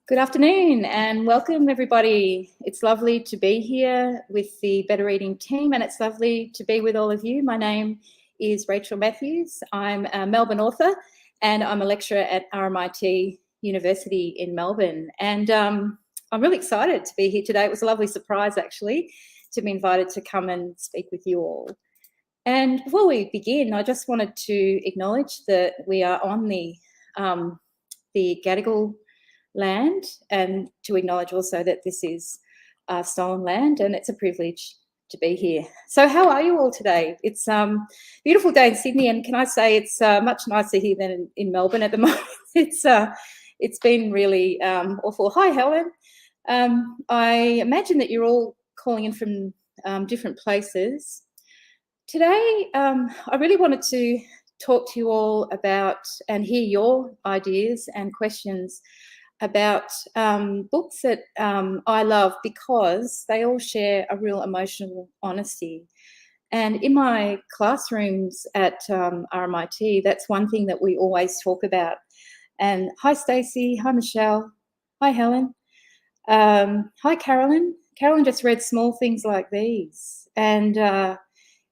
Good afternoon and welcome everybody. It's lovely to be here with the Better Reading team and it's lovely to be with all of you. My name is Rachel Matthews. I'm a Melbourne author and I'm a lecturer at RMIT University in Melbourne. And I'm really excited to be here today. It was a lovely surprise actually to be invited to come and speak with you all. And before we begin, I just wanted to acknowledge that we are on the Gadigal land, and to acknowledge also that this is stolen land and it's a privilege to be here. So how are you all today? It's a beautiful day in Sydney, and can I say it's much nicer here than in Melbourne at the moment. It's been really awful. Hi Helen. I imagine that you're all calling in from different places. Today I really wanted to talk to you all about and hear your ideas and questions about books that I love because they all share a real emotional honesty. And in my classrooms at RMIT, that's one thing that we always talk about. And hi, Stacey. Hi, Michelle. Hi, Helen. Hi, Carolyn. Carolyn just read Small Things Like These. And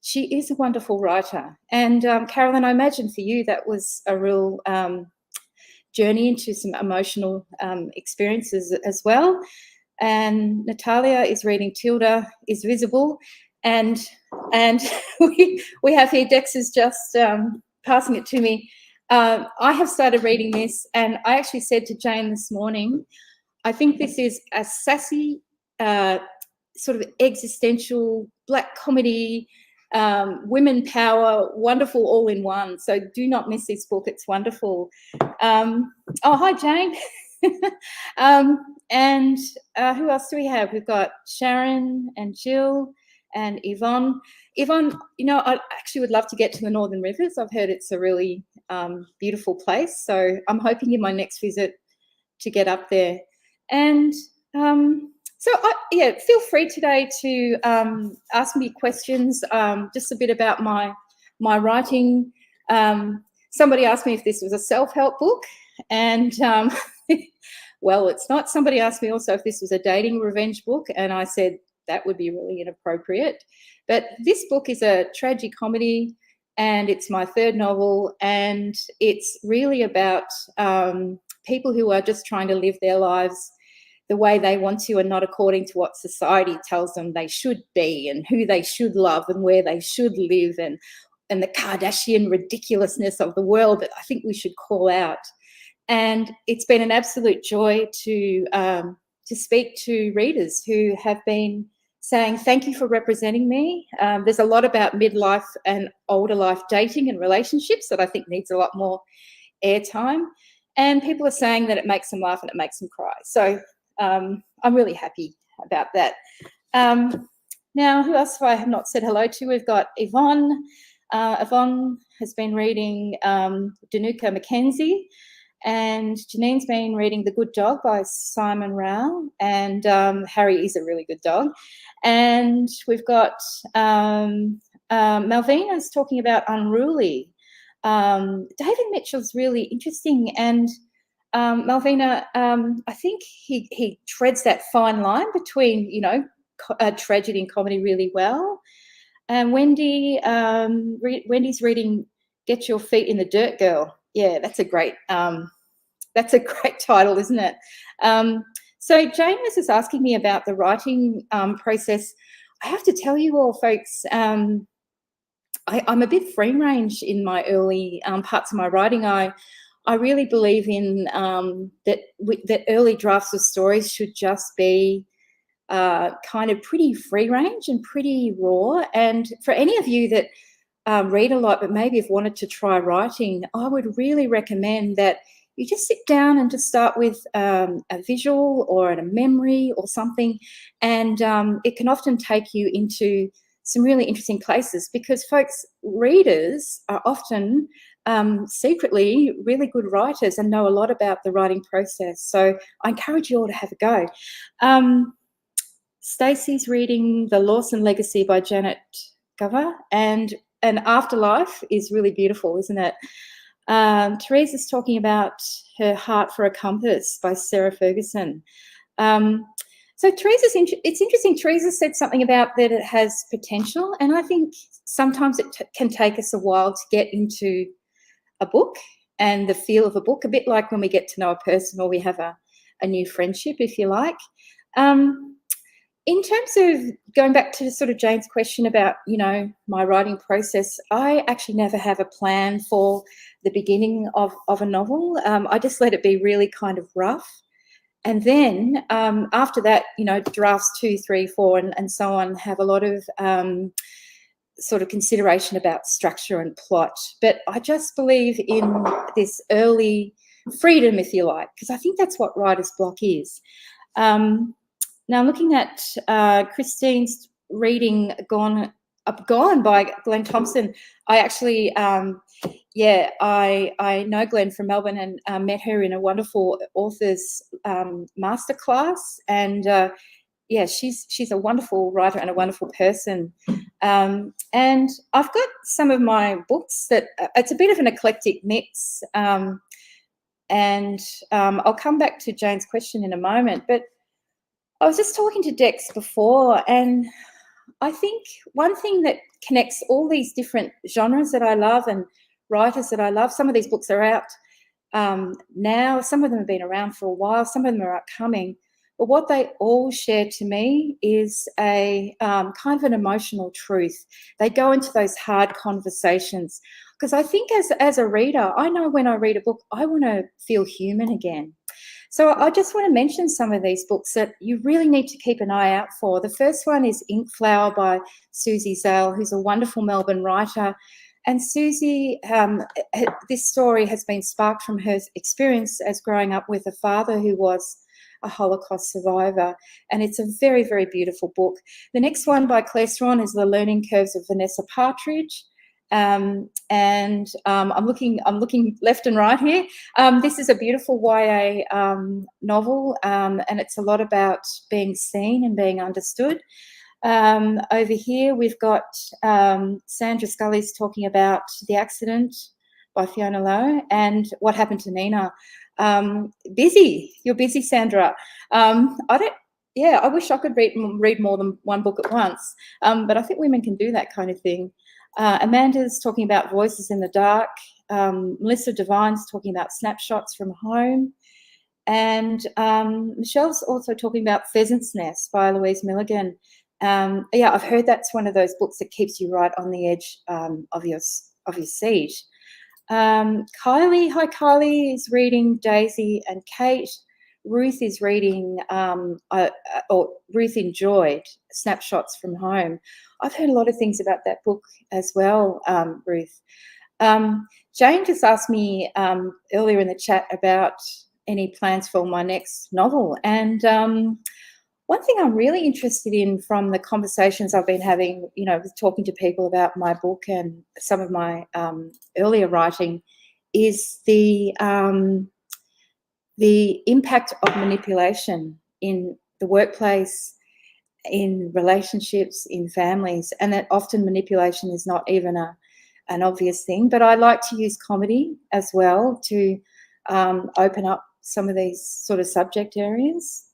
she is a wonderful writer. And Carolyn, I imagine for you that was a real journey into some emotional experiences as well. And Natalia is reading Tilda is Visible, and we have here, Dex is just passing it to me. I have started reading this, and I actually said to Jane this morning, I think this is a sassy sort of existential black comedy, women power, wonderful all in one. So do not miss this book. It's wonderful. Oh, hi, Jane. And who else do we have? We've got Sharon and Jill and Yvonne. Yvonne, you know, I actually would love to get to the Northern Rivers. I've heard it's a really beautiful place. So I'm hoping in my next visit to get up there. And yeah, feel free today to ask me questions, just a bit about my writing. Somebody asked me if this was a self-help book, and well, it's not. Somebody asked me also if this was a dating revenge book, and I said that would be really inappropriate. But this book is a tragicomedy, and it's my third novel, and it's really about people who are just trying to live their lives the way they want to and not according to what society tells them they should be and who they should love and where they should live, and the Kardashian ridiculousness of the world that I think we should call out. And it's been an absolute joy to speak to readers who have been saying thank you for representing me. There's a lot about midlife and older life dating and relationships that I think needs a lot more airtime. And people are saying that it makes them laugh and it makes them cry. So I'm really happy about that. Now, who else have I not said hello to? We've got Yvonne. Yvonne has been reading Danuka Mackenzie, and Janine's been reading The Good Dog by Simon Rowell, and Harry is a really good dog. And we've got Malvina's talking about Unruly. David Mitchell's really interesting, and Malvina, I think he treads that fine line between, you know, tragedy and comedy really well. And Wendy's reading Get Your Feet in the Dirt, Girl. Yeah, that's a great title, isn't it? So Jane was just asking me about the writing process. I have to tell you all, folks, I'm a bit free range in my early parts of my writing. I really believe in that early drafts of stories should just be kind of pretty free range and pretty raw. And for any of you that read a lot but maybe have wanted to try writing, I would really recommend that you just sit down and just start with a visual or a memory or something, and it can often take you into some really interesting places, because folks, readers are often secretly really good writers and know a lot about the writing process. So I encourage you all to have a go. Stacey's reading The Lawson Legacy by Janet Gover, and Afterlife is really beautiful, isn't it? Teresa's talking about Her Heart for a Compass by Sarah Ferguson. So it's interesting. Teresa said something about that it has potential, and I think sometimes it can take us a while to get into a book and the feel of a book, a bit like when we get to know a person or we have a new friendship, if you like. In terms of going back to sort of Jane's question about, my writing process, I actually never have a plan for the beginning of a novel. I just let it be really kind of rough. And then after that, drafts 2, 3, 4, and so on have a lot of sort of consideration about structure and plot. But I just believe in this early freedom, if you like, because I think that's what writer's block is. Now, looking at Christine's reading Gone by Glenn Thompson, I actually, I know Glenn from Melbourne and met her in a wonderful authors masterclass, and she's a wonderful writer and a wonderful person. And I've got some of my books that it's a bit of an eclectic mix, and I'll come back to Jane's question in a moment, but I was just talking to Dex before, and I think one thing that connects all these different genres that I love and writers that I love, some of these books are out now, some of them have been around for a while, some of them are upcoming, but what they all share to me is a kind of an emotional truth. They go into those hard conversations, because I think as a reader, I know when I read a book, I want to feel human again. So I just want to mention some of these books that you really need to keep an eye out for. The first one is Ink Flower by Susie Zale, who's a wonderful Melbourne writer. And Susie, this story has been sparked from her experience as growing up with a father who was a Holocaust survivor. And it's a very, very beautiful book. The next one by Claire Strawn is The Learning Curves of Vanessa Partridge. I'm looking left and right here. This is a beautiful YA novel, and it's a lot about being seen and being understood. Over here, we've got Sandra Scully's talking about The Accident by Fiona Lowe and What Happened to Nina. Busy, you're busy, Sandra. I wish I could read more than one book at once, but I think women can do that kind of thing. Amanda's talking about Voices in the Dark. Melissa Devine's talking about Snapshots from Home. And Michelle's also talking about Pheasant's Nest by Louise Milligan. I've heard that's one of those books that keeps you right on the edge of your seat. Kylie is reading Daisy and Kate. Ruth is reading, Ruth enjoyed Snapshots from Home. I've heard a lot of things about that book as well, Ruth. Jane just asked me earlier in the chat about any plans for my next novel. And one thing I'm really interested in from the conversations I've been having, with talking to people about my book and some of my earlier writing is the impact of manipulation in the workplace, in relationships, in families, and that often manipulation is not even an obvious thing. But I like to use comedy as well to open up some of these sort of subject areas.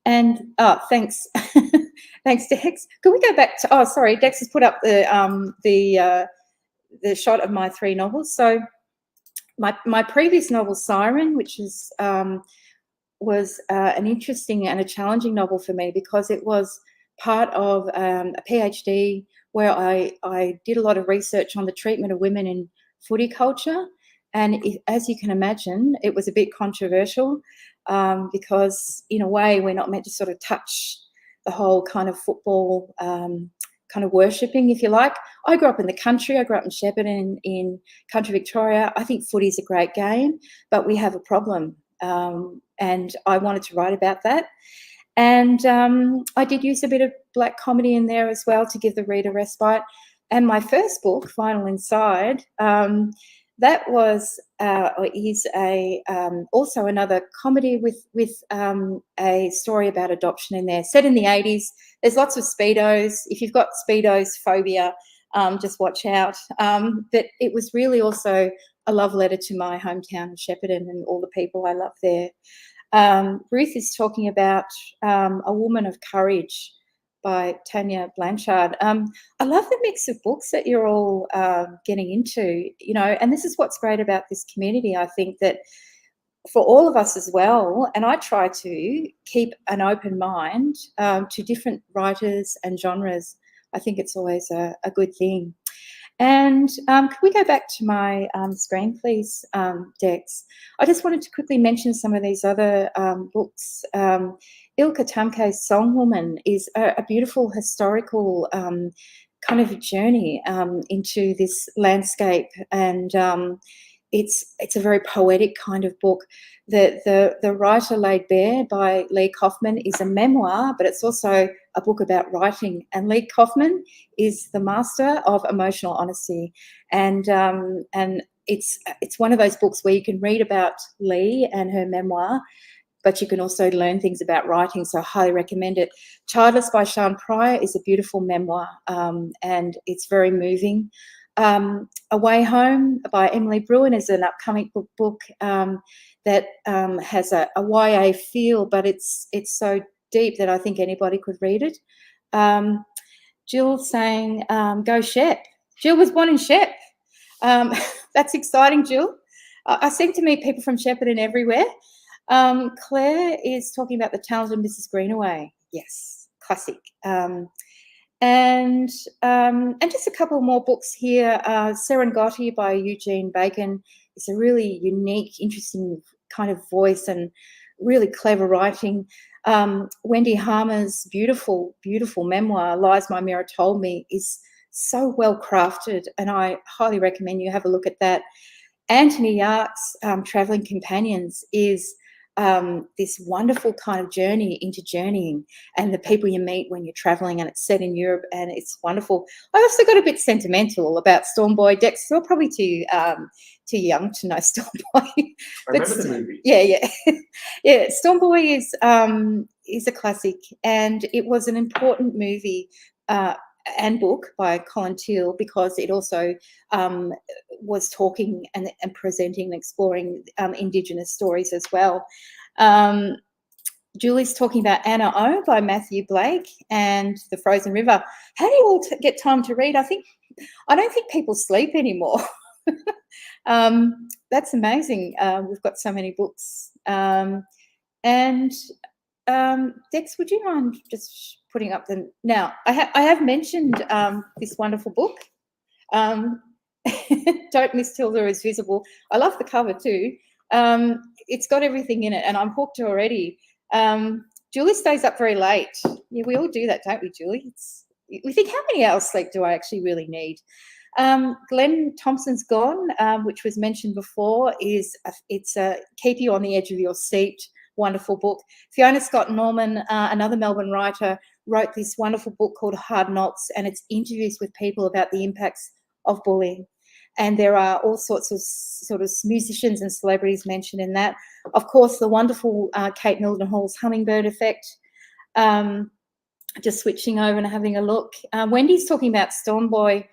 Thanks. Thanks, Dex. Can we go back to, sorry, Dex has put up the shot of my 3 novels. So my previous novel, Siren, which was an interesting and a challenging novel for me because it was part of a PhD where I did a lot of research on the treatment of women in footy culture. And as you can imagine, it was a bit controversial because in a way we're not meant to sort of touch the whole kind of football kind of worshipping, if you like. I grew up in the country. I grew up in Shepparton in country Victoria. I think footy is a great game, but we have a problem. And I wanted to write about that. And I did use a bit of black comedy in there as well to give the reader respite. And my first book, Final Inside, that was is also another comedy with a story about adoption in there, set in the 80s. There's lots of Speedos. If you've got Speedos phobia, just watch out. But it was really also a love letter to my hometown of Shepparton and all the people I love there. Ruth is talking about A Woman of Courage by Tanya Blanchard. I love the mix of books that you're all getting into, you know, and this is what's great about this community. I think that for all of us as well, and I try to keep an open mind to different writers and genres. I think it's always a good thing. And could we go back to my screen, please, Dex? I just wanted to quickly mention some of these other books. Ilka Tamke's Song Woman is a beautiful historical kind of journey into this landscape, and it's a very poetic kind of book. The Writer Laid Bare by Lee Kaufman is a memoir, but it's also a book about writing. And Lee Kaufman is the master of emotional honesty, and it's one of those books where you can read about Lee and her memoir, but you can also learn things about writing, so I highly recommend it. Childless by Sian Pryor is a beautiful memoir, and it's very moving. Away Home by Emily Bruin is an upcoming book that has a YA feel, but it's so deep that I think anybody could read it. Jill saying, go Shep. Jill was born in Shep. That's exciting, Jill. I seem to meet people from Shepparton everywhere. Claire is talking about The Talented Mrs. Greenaway. Yes, classic. And just a couple more books here. Serengeti by Eugene Bacon is a really unique, interesting kind of voice and really clever writing. Wendy Harmer's beautiful, beautiful memoir, Lies My Mirror Told Me, is so well crafted, and I highly recommend you have a look at that. Anthony Yark's Travelling Companions is this wonderful kind of journey into journeying and the people you meet when you're traveling, and it's set in Europe, and it's wonderful. I also got a bit sentimental about Storm Boy. Dex, you're probably too young to know Storm Boy. I remember the movie. Yeah. Yeah, Storm Boy is a classic, and it was an important movie and book by Colin Teal, because it also was talking and presenting and exploring Indigenous stories as well. Julie's talking about Anna O by Matthew Blake and The Frozen River. How do you all get time to read? I don't think people sleep anymore. That's amazing. We've got so many books. Dex, would you mind just putting up the... Now, I have mentioned this wonderful book. Don't Miss Tilda is Visible. I love the cover too. It's got everything in it, and I'm hooked already. Julie stays up very late. Yeah, we all do that, don't we, Julie? We think, how many hours sleep do I actually really need? Glenn Thompson's Gone, which was mentioned before, it's a keep you on the edge of your seat. Wonderful book. Fiona Scott Norman, another Melbourne writer, wrote this wonderful book called Hard Knocks, and it's interviews with people about the impacts of bullying. And there are all sorts of sort of musicians and celebrities mentioned in that. Of course, the wonderful Kate Mildenhall's Hummingbird Effect. Just switching over and having a look. Wendy's talking about Storm Boy.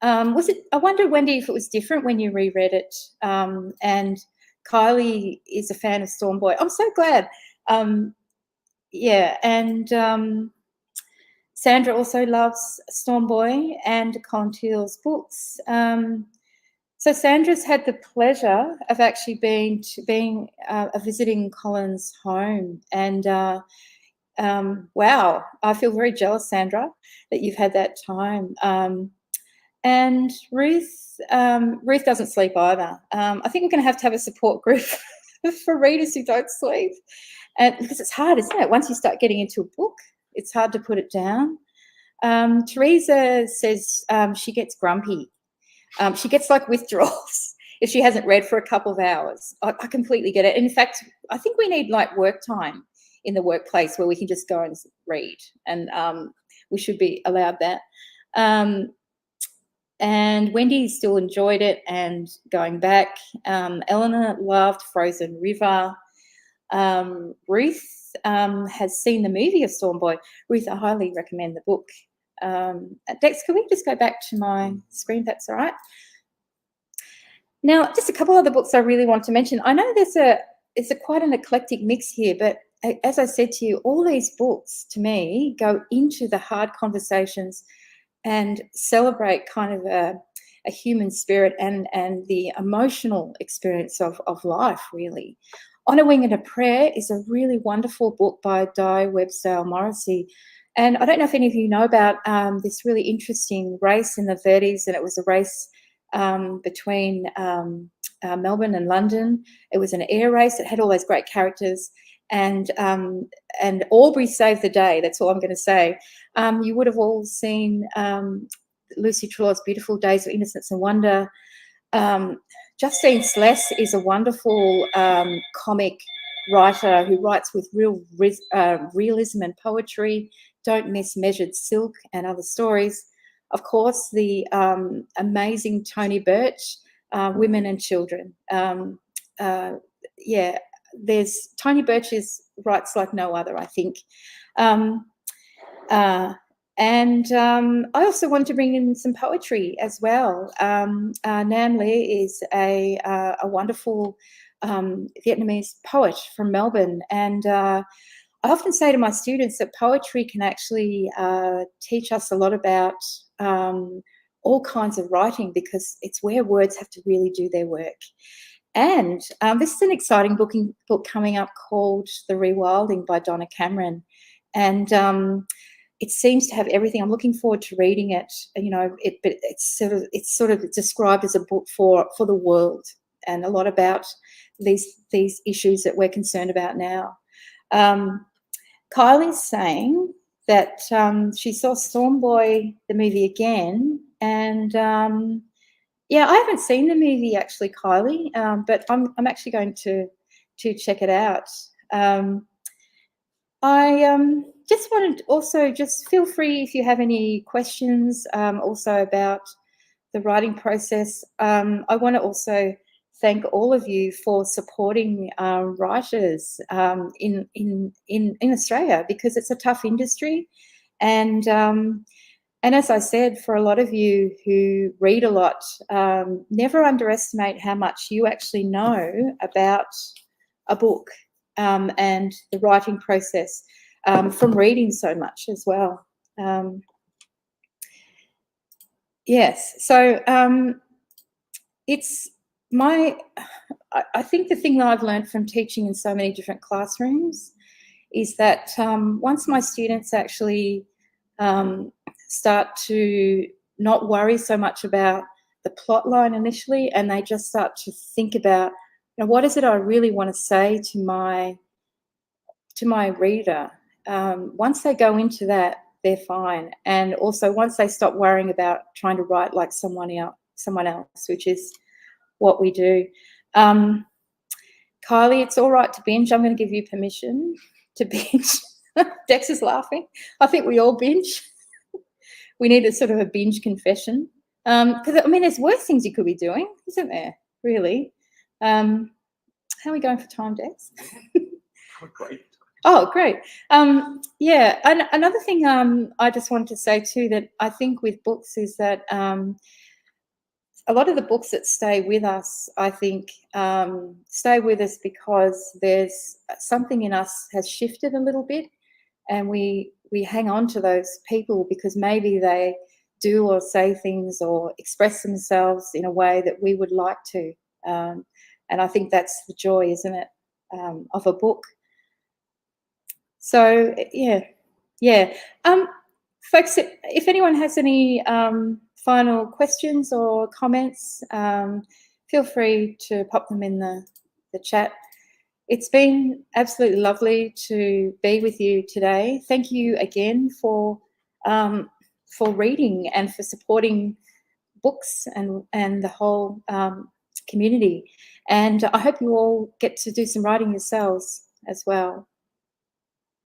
I wonder, Wendy, if it was different when you reread it. And Kylie is a fan of Storm Boy. I'm so glad. Yeah, and Sandra also loves Storm Boy and Colin Teal's books. So Sandra's had the pleasure of actually visiting Colin's home, and wow, I feel very jealous, Sandra, that you've had that time. And Ruth doesn't sleep either. I think we're going to have a support group for readers who don't sleep, and because it's hard, isn't it? Once you start getting into a book, it's hard to put it down. Teresa says she gets grumpy. She gets like withdrawals if she hasn't read for a couple of hours. I completely get it. In fact, I think we need like work time in the workplace where we can just go and read, and we should be allowed that. And Wendy still enjoyed it and going back. Eleanor loved Frozen River. Ruth has seen the movie of Storm Boy. Ruth, I highly recommend the book. Dex, can we just go back to my screen, if that's all right? Now, just a couple other books I really want to mention. I know it's a quite an eclectic mix here, but as I said to you, all these books to me go into the hard conversations and celebrate kind of a human spirit and the emotional experience of life, really. On a Wing and a Prayer is a really wonderful book by Di Webster Morrissey. And I don't know if any of you know about this really interesting race in the 30s, and it was a race between Melbourne and London. It was an air race. It had all those great characters, and Aubrey saved the day. That's all I'm going to say. You would have all seen Lucy Trelaw's beautiful Days of Innocence and Wonder. Justine Sless is a wonderful comic writer who writes with real realism and poetry. Don't Miss Measured Silk and other stories. Of course, the amazing Tony Birch, Women and Children. Yeah, there's Tony Birch writes like no other, I think. I also want to bring in some poetry as well. Nam Le is a wonderful Vietnamese poet from Melbourne, and I often say to my students that poetry can actually teach us a lot about all kinds of writing, because it's where words have to really do their work. And this is an exciting book coming up called The Rewilding by Donna Cameron, and it seems to have everything. I'm looking forward to reading it. You know, but it's sort of described as a book for the world, and a lot about these issues that we're concerned about now. Kylie's saying that she saw Storm Boy, the movie, again, and yeah, I haven't seen the movie actually, Kylie, but I'm actually going to check it out. I just wanted also, just feel free if you have any questions also about the writing process. I want to also thank all of you for supporting writers in Australia, because it's a tough industry, and as I said, for a lot of you who read a lot, never underestimate how much you actually know about a book and the writing process from reading so much as well. Yes, so it's I think the thing that I've learned from teaching in so many different classrooms is that once my students actually start to not worry so much about the plot line initially, and they just start to think about, you know, what is it I really want to say to my reader. Once they go into that, they're fine. And also once they stop worrying about trying to write like someone else, which is what we do. Kylie, it's all right to binge. I'm going to give you permission to binge. Dex is laughing. I think we all binge. We need a sort of a binge confession. Because, I mean, there's worse things you could be doing, isn't there, really? How are we going for time, Dex? Great. Oh, great. Yeah, and another thing I just wanted to say too, that I think with books is that a lot of the books that stay with us, I think, stay with us because there's something in us has shifted a little bit, and we hang on to those people because maybe they do or say things or express themselves in a way that we would like to. And I think that's the joy, isn't it, of a book. So yeah. Folks, if anyone has any final questions or comments, feel free to pop them in the chat. It's been absolutely lovely to be with you today. Thank you again for reading and for supporting books and the whole community. And I hope you all get to do some writing yourselves as well.